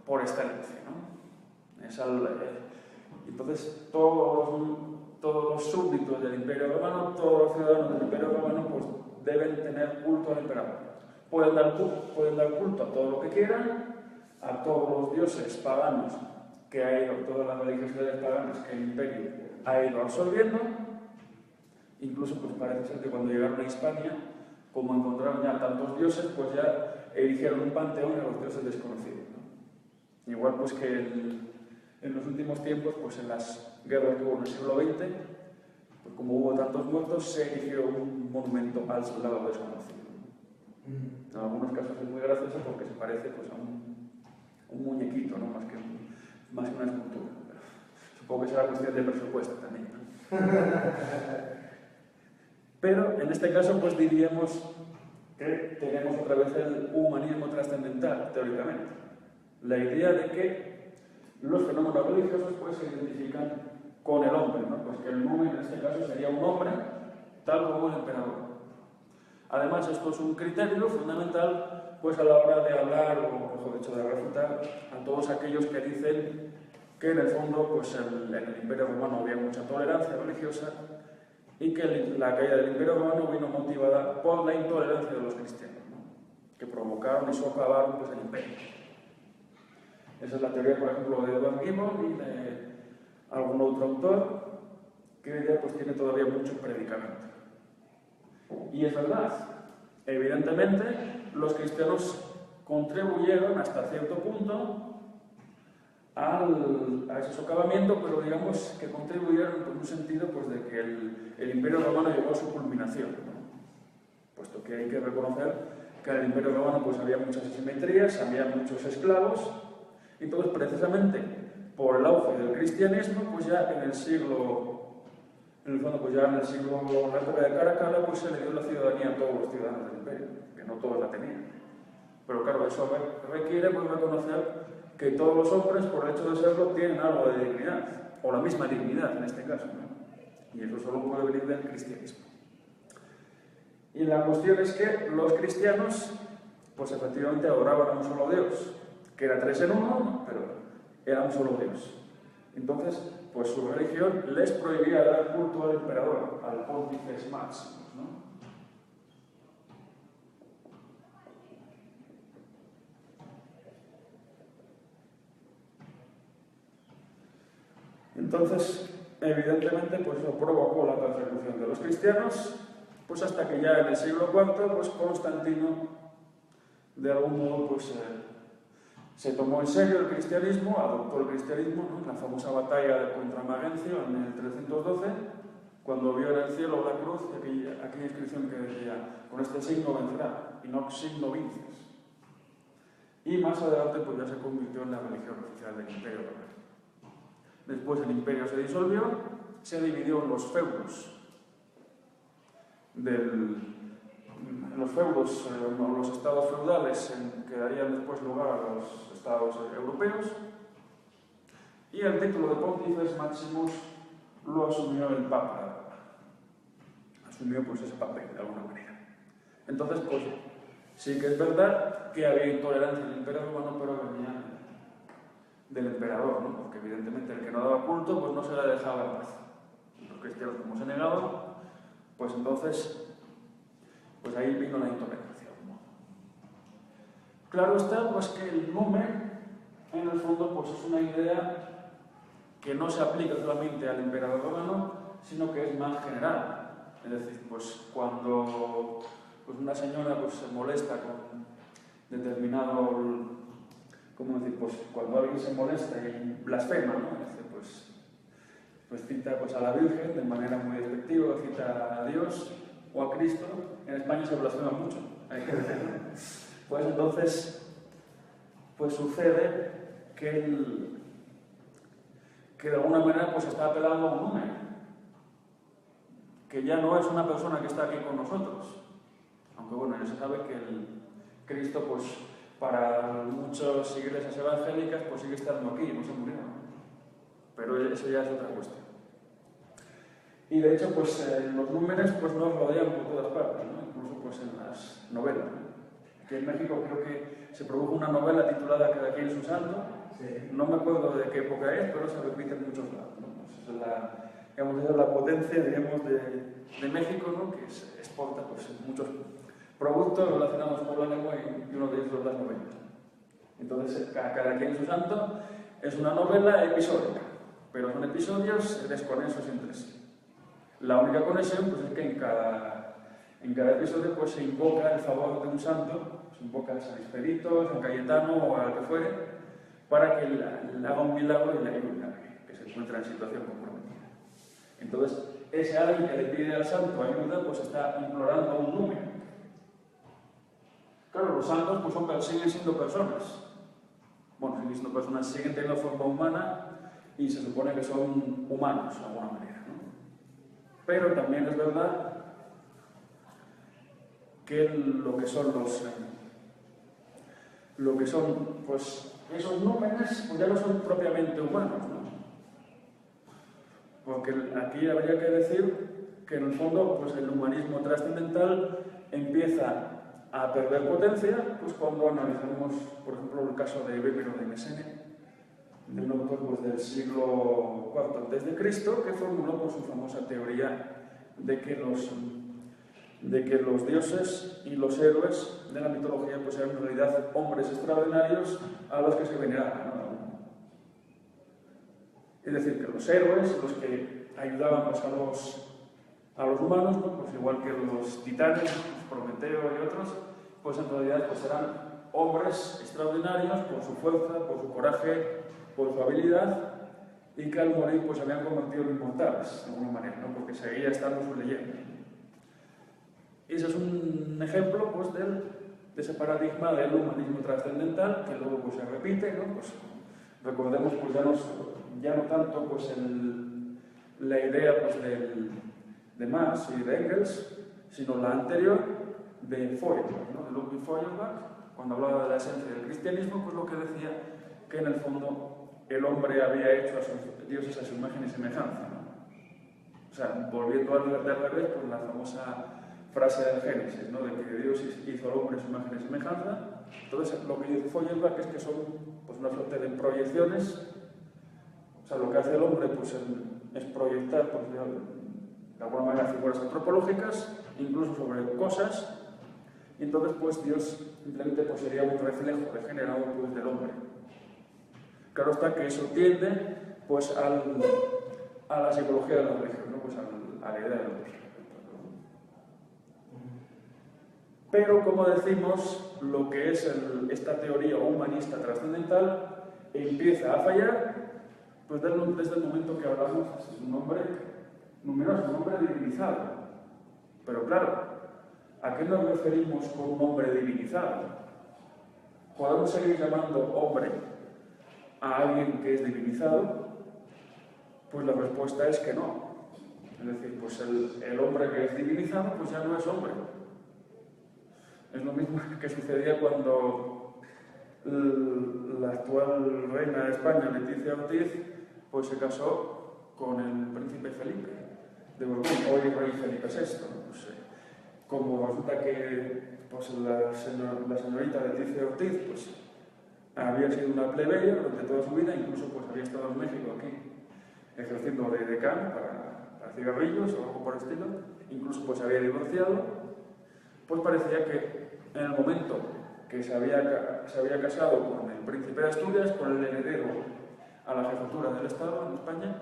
por excelencia, ¿no? Entonces, todos los súbditos del Imperio Romano, todos los ciudadanos del Imperio Romano, pues deben tener culto al emperador. Pueden dar culto a todo lo que quieran, a todos los dioses paganos que ha ido, todas las religiosidades paganas que el imperio ha ido absorbiendo. Incluso pues parece ser que cuando llegaron a Hispania, como encontraron ya tantos dioses, pues ya erigieron un panteón a los dioses desconocidos, ¿no? Igual pues que en los últimos tiempos, pues en las guerras que hubo en el siglo XX, pues como hubo tantos muertos, se erigió un monumento al soldado desconocido. En algunos casos es muy gracioso porque se parece pues a un muñequito, ¿no? más que una escultura. Supongo que será cuestión de presupuesto también, ¿no? Pero en este caso pues diríamos que tenemos otra vez el humanismo trascendental, teóricamente. La idea de que los fenómenos religiosos pues se identifican con el hombre, ¿no? Pues que el numen en este caso sería un hombre tal como el emperador. Además, esto es un criterio fundamental pues a la hora de hablar, o mejor dicho, de refutar a todos aquellos que dicen que en el fondo pues en el Imperio Romano había mucha tolerancia religiosa y que la caída del Imperio Romano vino motivada por la intolerancia de los cristianos, ¿no? Que provocaron y socavaron pues, el imperio. Esa es la teoría, por ejemplo, de Edward Gibbon y de algún otro autor que hoy día pues, tiene todavía mucho predicamento. Y es verdad, evidentemente los cristianos contribuyeron hasta cierto punto a ese socavamiento, pero digamos que contribuyeron en un sentido pues, de que el Imperio Romano llegó a su culminación, ¿no? Puesto que hay que reconocer que en el Imperio Romano pues, había muchas asimetrías, había muchos esclavos, y entonces precisamente por el auge del cristianismo, pues ya en el la época de Caracalla, pues se le dio la ciudadanía a todos los ciudadanos del imperio, que no todos la tenían. Pero claro, eso requiere pues, reconocer que todos los hombres, por el hecho de serlo, tienen algo de dignidad, o la misma dignidad en este caso, ¿no? Y eso solo puede venir del cristianismo. Y la cuestión es que los cristianos, pues efectivamente adoraban a un solo Dios, que era tres en uno, ¿no? Pero era un solo Dios. Entonces, pues su religión les prohibía dar culto al emperador, al Pontifex Maximus, ¿no? Entonces, evidentemente, pues eso provocó la persecución de los cristianos, pues hasta que ya en el siglo IV, pues Constantino, de algún modo, pues se tomó en serio el cristianismo, adoptó el cristianismo, ¿no? En la famosa batalla contra Magencio en el 312, cuando vio en el cielo la cruz y aquella inscripción que decía, con este signo vencerá, y no signo vinces. Y más adelante pues ya se convirtió en la religión oficial del Imperio Romano. Después el imperio se disolvió, se dividió en los feudos. Los estados feudales que darían después lugar a los estados europeos. Y el título de Pontifex Maximus lo asumió el Papa. Asumió pues ese papel de alguna manera. Entonces, pues sí que es verdad que había intolerancia en el Imperio Romano, pero venía del emperador, ¿no? Porque evidentemente el que no daba culto pues no se le dejaba en paz. Los cristianos como se negaban, pues entonces pues ahí vino la intolerancia, ¿no? Claro está pues que el numen en el fondo pues es una idea que no se aplica solamente al emperador romano, sino que es más general. Es decir, pues cuando pues una señora pues se molesta con determinado, ¿cómo decir? Pues cuando alguien se molesta y blasfema, ¿no? Pues cita pues, a la Virgen de manera muy despectiva, cita a Dios o a Cristo. En España se blasfema mucho, hay que decirlo. Pues entonces, pues sucede que de alguna manera pues está apelando a un número, que ya no es una persona que está aquí con nosotros. Aunque bueno, ya se sabe que el Cristo, pues para muchas iglesias evangélicas, pues sigue estando aquí, no se murió, ¿no? Pero eso ya es otra cuestión. Y de hecho, pues los números pues, nos rodean por todas partes, ¿no? Incluso pues, en las novelas. Aquí en México creo que se produjo una novela titulada Cada quien su santo. Sí. No me acuerdo de qué época es, pero se repite en muchos lados, ¿no? Pues esa es la potencia, digamos, de México, ¿no? Que se exporta pues, muchos productos relacionados con la lengua y uno de ellos es las novelas. Entonces, Cada quien su santo es una novela episódica, pero son episodios desconexos entre sí. La única conexión pues, es que en cada episodio pues, se invoca el favor de un santo, se invoca a San Expedito, San Cayetano o al que fuere, para que le haga un milagro y le ayude a que se encuentra en situación comprometida. Entonces, ese alguien que le pide al santo ayuda, pues está implorando un número. Claro, los santos pues, siguen siendo personas. Bueno, siguen siendo personas, siguen teniendo forma humana y se supone que son humanos de alguna manera, ¿no? Pero también es verdad que lo que son pues esos númenes pues ya no son propiamente humanos, ¿no? Porque aquí habría que decir que en el fondo pues el humanismo trascendental empieza a perder potencia pues cuando analizamos, por ejemplo, el caso de Bébero de Mesene, de un autor pues, del siglo IV a.C., que formuló pues, su famosa teoría de que los dioses y los héroes de la mitología pues, eran en realidad hombres extraordinarios a los que se veneraban, ¿no? Es decir, que los héroes, los que ayudaban pues, a los humanos, ¿no? Pues igual que los titanes, los Prometeo y otros, pues en realidad pues, eran hombres extraordinarios por su fuerza, por su coraje, por su habilidad, y que al morir pues, se habían convertido en inmortales, de alguna manera, ¿no? Porque seguía estando su leyenda. Y ese es un ejemplo pues, de ese paradigma del humanismo trascendental, que luego pues, se repite, ¿no? Pues, recordemos pues, ya no tanto pues, la idea pues, de Marx y de Engels, sino la anterior de Feuerbach, ¿no? De Ludwig Feuerbach, cuando hablaba de la esencia del cristianismo, pues lo que decía que en el fondo el hombre había hecho a sus dioses a su imagen y semejanza, ¿no? O sea, volviendo al revés, pues la famosa frase del Génesis, ¿no? De que Dios hizo al hombre a su imagen y semejanza. Entonces, lo que dice Feuerbach es que son pues, una suerte de proyecciones. O sea, lo que hace el hombre pues, es proyectar, pues, de alguna manera, figuras antropológicas, incluso sobre cosas, y entonces pues Dios simplemente pues, sería un reflejo degenerado pues, del hombre. Claro está que eso tiende pues, a la psicología de la religión, ¿no? Pues, a la idea de Dios. Pero, como decimos, lo que es esta teoría humanista trascendental empieza a fallar pues, desde el momento que hablamos de un hombre numeroso, un hombre divinizado. Pero claro, ¿a qué nos referimos con un hombre divinizado? ¿Podemos seguir llamando hombre a alguien que es divinizado? Pues la respuesta es que no. Es decir, pues el hombre que es divinizado pues ya no es hombre. Es lo mismo que sucedía cuando la actual reina de España, Leticia Ortiz, pues se casó con el príncipe Felipe de Borbón, hoy rey Felipe VI. Pues, como resulta que pues, la señorita Leticia Ortiz pues, había sido una plebeya durante toda su vida, incluso pues, había estado en México aquí ejerciendo de decano para cigarrillos o algo por el estilo, incluso pues había divorciado, pues parecía que en el momento que se había casado con el príncipe de Asturias, con el heredero a la jefatura del Estado en España,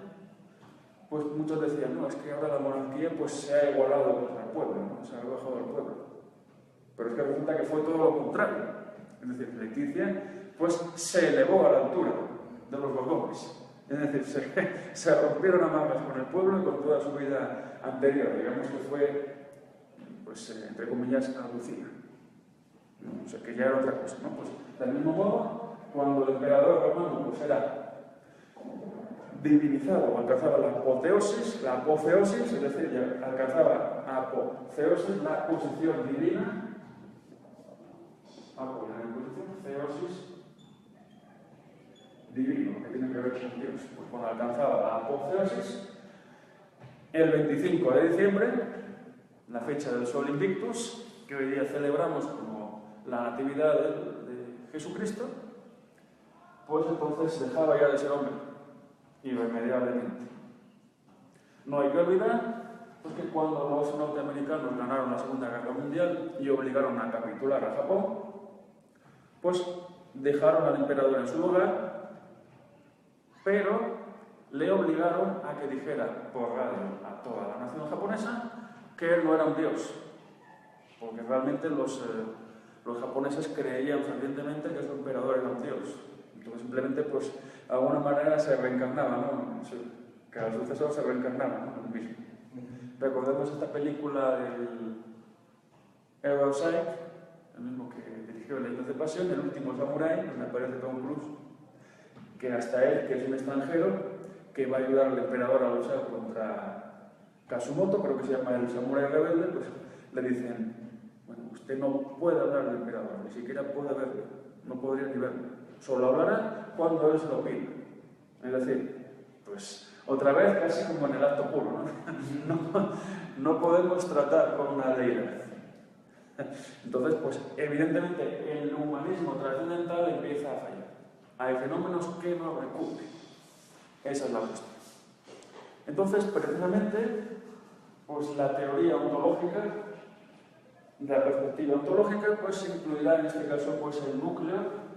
pues muchos decían, no, es que ahora la monarquía pues, se ha igualado pues, al pueblo, ¿no? Se ha rebajado al pueblo. Pero es que resulta que fue todo lo contrario. Es decir, Leticia pues, se elevó a la altura de los Borbones. Es decir, se rompieron amarras con el pueblo y con toda su vida anterior. Digamos que fue, pues, entre comillas, aducida. ¿No? O sea, que ya era otra cosa, ¿no? Pues, del mismo modo, cuando el emperador romano pues, era divinizado, alcanzaba la apoteosis, la apofeosis, es decir, ya alcanzaba apoteosis, la posición divina, theosis, divino, que tiene que ver con Dios. Pues cuando alcanzaba la apoteosis, el 25 de diciembre, la fecha del Sol Invictus, que hoy día celebramos como la Natividad de Jesucristo, pues entonces dejaba ya de ser hombre, irremediablemente. No hay que olvidar pues, que cuando los norteamericanos ganaron la Segunda Guerra Mundial y obligaron a capitular a Japón, pues dejaron al emperador en su lugar, pero le obligaron a que dijera por radio a toda la nación japonesa que él no era un dios, porque realmente los japoneses creían fervientemente que su emperador era un dios. Entonces simplemente, pues, de alguna manera se reencarnaba, ¿no? Que al sucesor se reencarnaba, ¿no? El mismo. Recordemos esta película del Edward Said, el mismo que dirigió Leyes de Pasión, El último samurái, donde aparece Tom Cruise, que hasta él, que es un extranjero, que va a ayudar al emperador a luchar contra Kasumoto, creo que se llama el samurái rebelde, pues le dicen, bueno, usted no puede hablar del emperador, ni siquiera puede verlo, no podría ni verlo, solo hablará cuando él se lo pida. Es decir, pues otra vez casi como en el acto puro, ¿no? No podemos tratar con una deidad. Entonces, pues evidentemente el humanismo trascendental empieza a fallar. Hay fenómenos que no recubren. Esa es la cuestión. Entonces, precisamente, pues la teoría ontológica, de la perspectiva ontológica, pues incluirá en este caso pues, el núcleo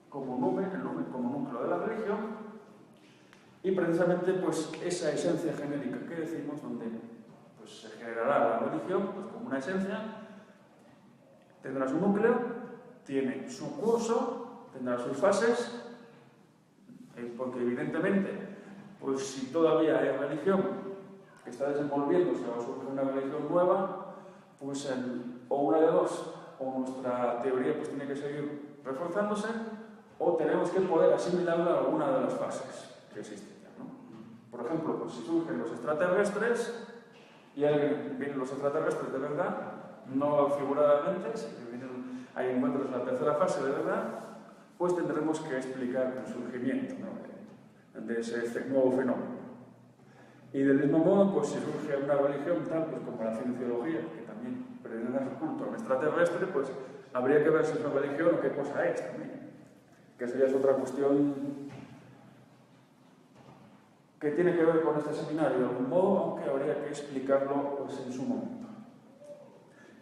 como numen, el numen como núcleo de la religión, y precisamente pues, esa esencia genérica que decimos, donde pues, se generará la religión pues, como una esencia, tendrá su núcleo, tiene su curso, tendrá sus fases, porque evidentemente, pues si todavía hay religión que está desenvolviéndose o surge una religión nueva, pues o una de dos, o nuestra teoría pues tiene que seguir reforzándose, o tenemos que poder asimilarla a alguna de las fases que existen ya, ¿no? Por ejemplo, pues si surgen los extraterrestres, y vienen los extraterrestres de verdad, no figuradamente, si hay encuentros en la tercera fase de verdad, pues tendremos que explicar el surgimiento, ¿no? de ese nuevo fenómeno. Y del mismo modo, pues si surge una religión tal pues, como la cienciología, que también pretende dar culto a un extraterrestre, pues habría que ver si es una religión o qué cosa es también. Que eso ya es otra cuestión que tiene que ver con este seminario de algún modo, aunque habría que explicarlo pues, en su momento.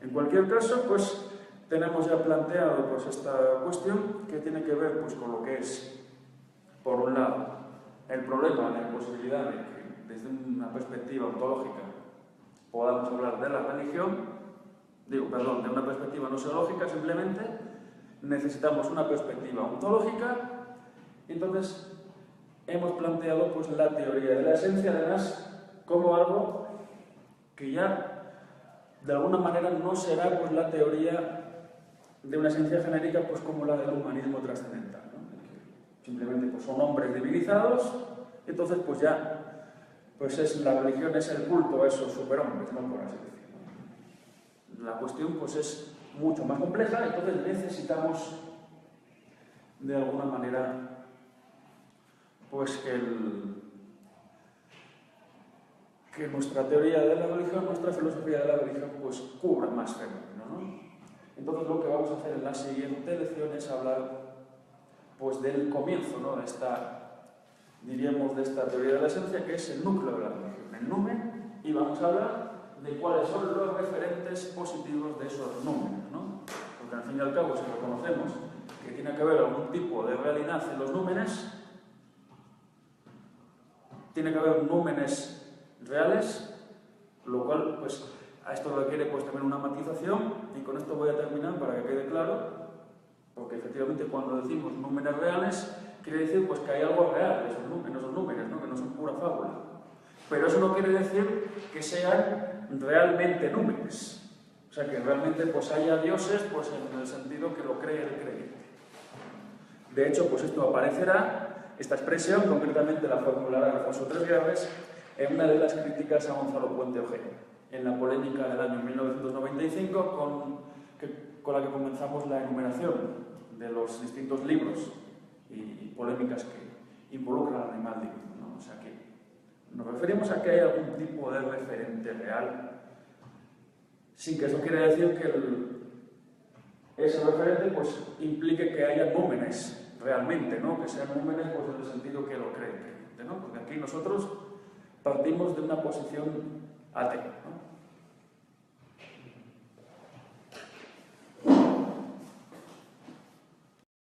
En cualquier caso, pues tenemos ya planteado pues, esta cuestión que tiene que ver pues, con lo que es, por un lado, el problema, la imposibilidad de que desde una perspectiva ontológica podamos hablar de la religión, de una perspectiva no seológica simplemente, necesitamos una perspectiva ontológica, y entonces hemos planteado pues, la teoría de la esencia, además, como algo que ya de alguna manera no será pues, la teoría de una esencia genérica pues, como la del humanismo trascendental, ¿no? Simplemente pues, son hombres divinizados, y entonces pues ya pues la religión es el culto a esos superhombres, ¿no? Por así decirlo. La cuestión pues, es mucho más compleja, entonces necesitamos de alguna manera pues que nuestra teoría de la religión, nuestra filosofía de la religión pues cubra más fenómenos, ¿no? Entonces lo que vamos a hacer en la siguiente lección es hablar pues del comienzo, ¿no? de esta teoría de la esencia, que es el núcleo de la religión, el numen, y vamos a hablar de cuáles son los referentes positivos de esos númenes, ¿no? Porque al fin y al cabo, si reconocemos que tiene que haber algún tipo de realidad en los númenes, tiene que haber númenes reales, lo cual pues a esto requiere pues también una matización, y con esto voy a terminar para que quede claro, porque efectivamente cuando decimos númenes reales quiere decir pues que hay algo real en esos números, ¿no? Que no son pura fábula, pero eso no quiere decir que sean realmente númenes, o sea que realmente pues haya dioses pues en el sentido que lo cree el creyente. De hecho pues esto aparecerá, esta expresión concretamente la formulará Alfonso Tresguerres en una de las críticas a Gonzalo Puente Eugenio, en la polémica del año 1995 con la que comenzamos la enumeración de los distintos libros y polémicas que involucran al animal divino, ¿no? O sea que Nos referimos a que hay algún tipo de referente real, sin que eso quiera decir que ese referente pues, implique que haya númenes realmente, ¿no? Que sean númenes pues, en el sentido que lo creen, ¿no? Porque aquí nosotros partimos de una posición atea, ¿no?